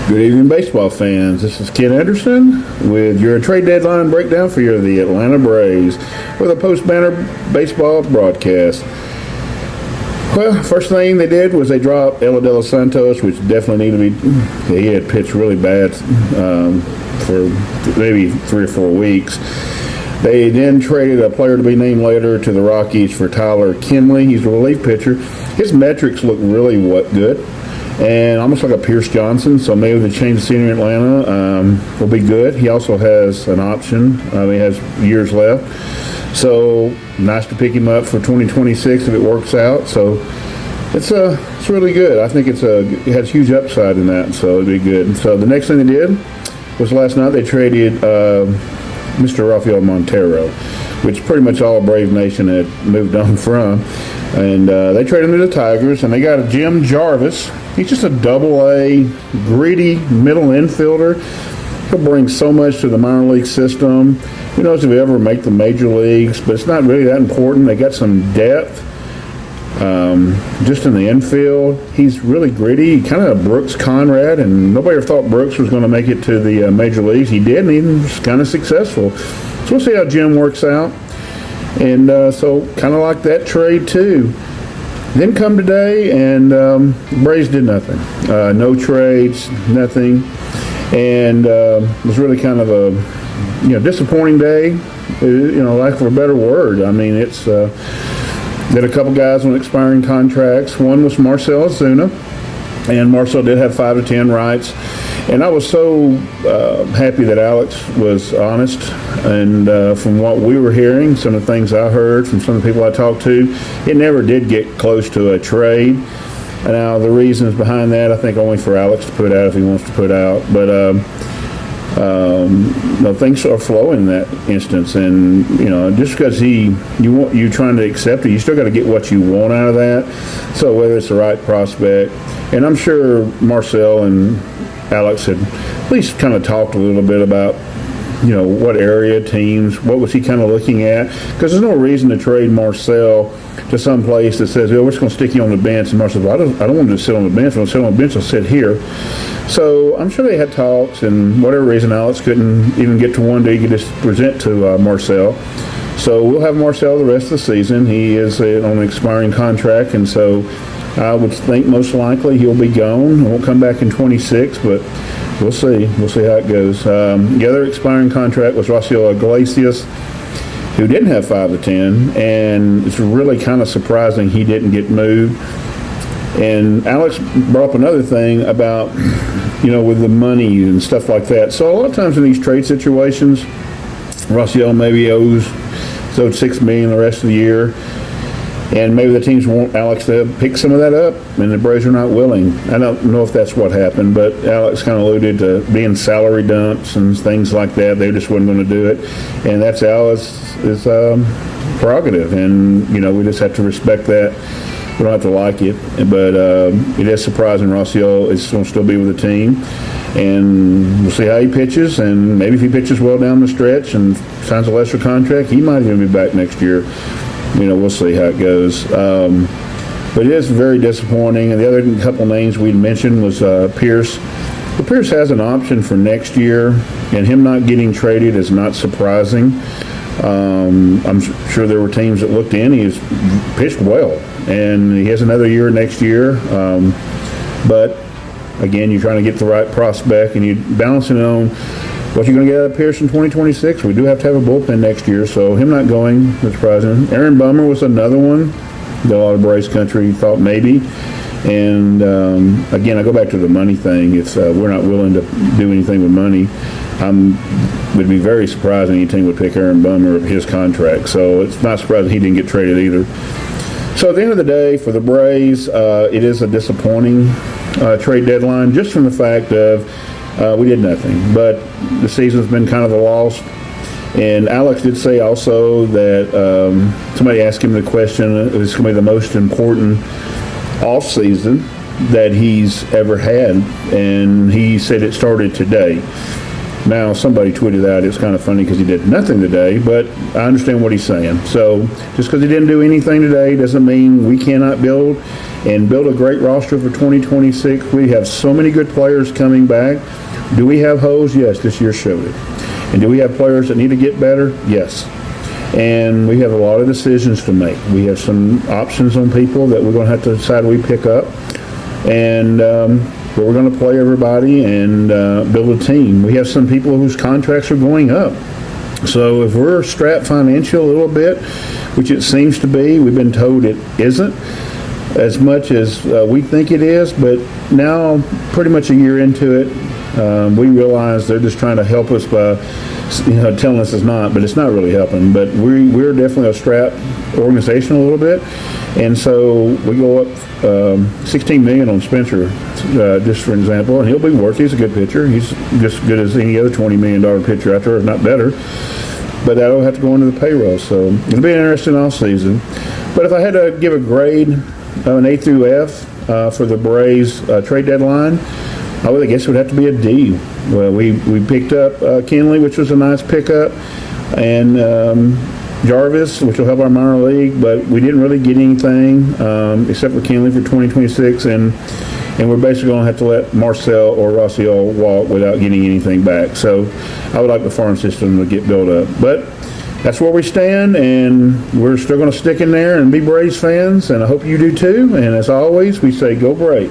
Good evening, baseball fans. This is Ken Anderson with your trade deadline breakdown for the Atlanta Braves with a post-banner baseball broadcast. Well, first thing they did was they dropped Eladela Santos, which definitely needed to be. He had pitched really bad for maybe 3 or 4 weeks. They then traded a player to be named later to the Rockies for Tyler Kinley. He's a relief pitcher. His metrics look really good. And almost like a Pierce Johnson, so maybe the change of scenery in Atlanta will be good. He also has an option. He has years left. So nice to pick him up for 2026 if it works out. So it's really good. I think it has huge upside in that, so it'd be good. And so the next thing they did was last night they traded Mr. Rafael Montero, which pretty much all Brave Nation had moved on from. And they traded him to the Tigers, and they got a Jim Jarvis. He's just a double-A, gritty middle infielder. He'll bring so much to the minor league system. Who knows if he'll ever make the major leagues, but it's not really that important. They got some depth just in the infield. He's really gritty, kind of Brooks Conrad, and nobody ever thought Brooks was going to make it to the major leagues. He did, and he was kind of successful. So we'll see how Jim works out. And so kind of like that trade, too. Then come today, and Braves did nothing. No trades, nothing. And it was really kind of a disappointing day, lack of a better word. I mean, it's got a couple guys on expiring contracts. One was Marcell Ozuna, and Marcell did have 5 to 10 rights. And I was so happy that Alex was honest. And from what we were hearing, some of the things I heard from some of the people I talked to, it never did get close to a trade. Now, the reasons behind that, I think only for Alex to put out if he wants to put out. But things are flowing in that instance. And, just because you're trying to accept it, you still got to get what you want out of that. So whether it's the right prospect, and I'm sure Marcell and Alex had at least kind of talked a little bit about, what area, teams, what was he kind of looking at? Because there's no reason to trade Marcell to some place that says, we're just going to stick you on the bench. And Marcell says, well, I don't want to just sit on the bench. If I sit on the bench, I'll sit here. So I'm sure they had talks, and whatever reason, Alex couldn't even get to one day he could just present to Marcell. So we'll have Marcell the rest of the season. He is on an expiring contract, and so I would think most likely he'll be gone. Won't come back in 26, but we'll see. We'll see how it goes. The other expiring contract was Raisel Iglesias, who didn't have 5 to 10, and it's really kind of surprising he didn't get moved. And Alex brought up another thing about, with the money and stuff like that. So a lot of times in these trade situations, Raisel maybe owed $6 million the rest of the year. And maybe the teams want Alex to pick some of that up, and the Braves are not willing. I don't know if that's what happened, but Alex kind of alluded to being salary dumps and things like that. They just weren't going to do it. And that's Alex's prerogative, and, we just have to respect that. We don't have to like it, but it is surprising Raisel is going to still be with the team. And we'll see how he pitches, and maybe if he pitches well down the stretch and signs a lesser contract, he might even be back next year. We'll see how it goes. But it is very disappointing. And the other couple names we'd mentioned was Pierce. Well, Pierce has an option for next year, and him not getting traded is not surprising. I'm sure there were teams that looked in. He's pitched well, and he has another year next year. But, again, you're trying to get the right prospect, and you're balancing it on what you're going to get out of Pierce in 2026. We do have to have a bullpen next year, so him not going is surprising. Aaron Bummer was another one that a lot of Braves country thought maybe. And, again, I go back to the money thing. If we're not willing to do anything with money, would be very surprising any team would pick Aaron Bummer of his contract. So it's not surprising he didn't get traded either. So at the end of the day, for the Braves, it is a disappointing trade deadline just from the fact of we did nothing. But the season's been kind of a loss. And Alex did say also that somebody asked him the question, is going to be the most important offseason that he's ever had. And he said it started today. Now, somebody tweeted out, it's kind of funny because he did nothing today, but I understand what he's saying. So just because he didn't do anything today doesn't mean we cannot build a great roster for 2026. We have so many good players coming back. Do we have holes? Yes, this year showed it. And do we have players that need to get better? Yes. And we have a lot of decisions to make. We have some options on people that we're going to have to decide we pick up. And but we're going to play everybody and build a team. We have some people whose contracts are going up. So if we're strapped financially a little bit, which it seems to be, we've been told it isn't as much as we think it is, but now pretty much a year into it, we realize they're just trying to help us by telling us it's not, but it's not really helping. But we're definitely a strapped organization a little bit, and so we go up $16 million on Spencer, just for example, and he'll be worth. He's a good pitcher. He's just as good as any other $20 million pitcher out there, if not better. But that'll have to go into the payroll. So it'll be an interesting off season. But if I had to give a grade, an A through F for the Braves trade deadline, I guess it would have to be a D. Well, we picked up Kenley, which was a nice pickup, and Jarvis, which will help our minor league, but we didn't really get anything except for Kenley for 2026, and we're basically going to have to let Marcel or Rossiel walk without getting anything back. So I would like the farm system to get built up. But that's where we stand, and we're still going to stick in there and be Braves fans, and I hope you do too. And as always, we say go Braves.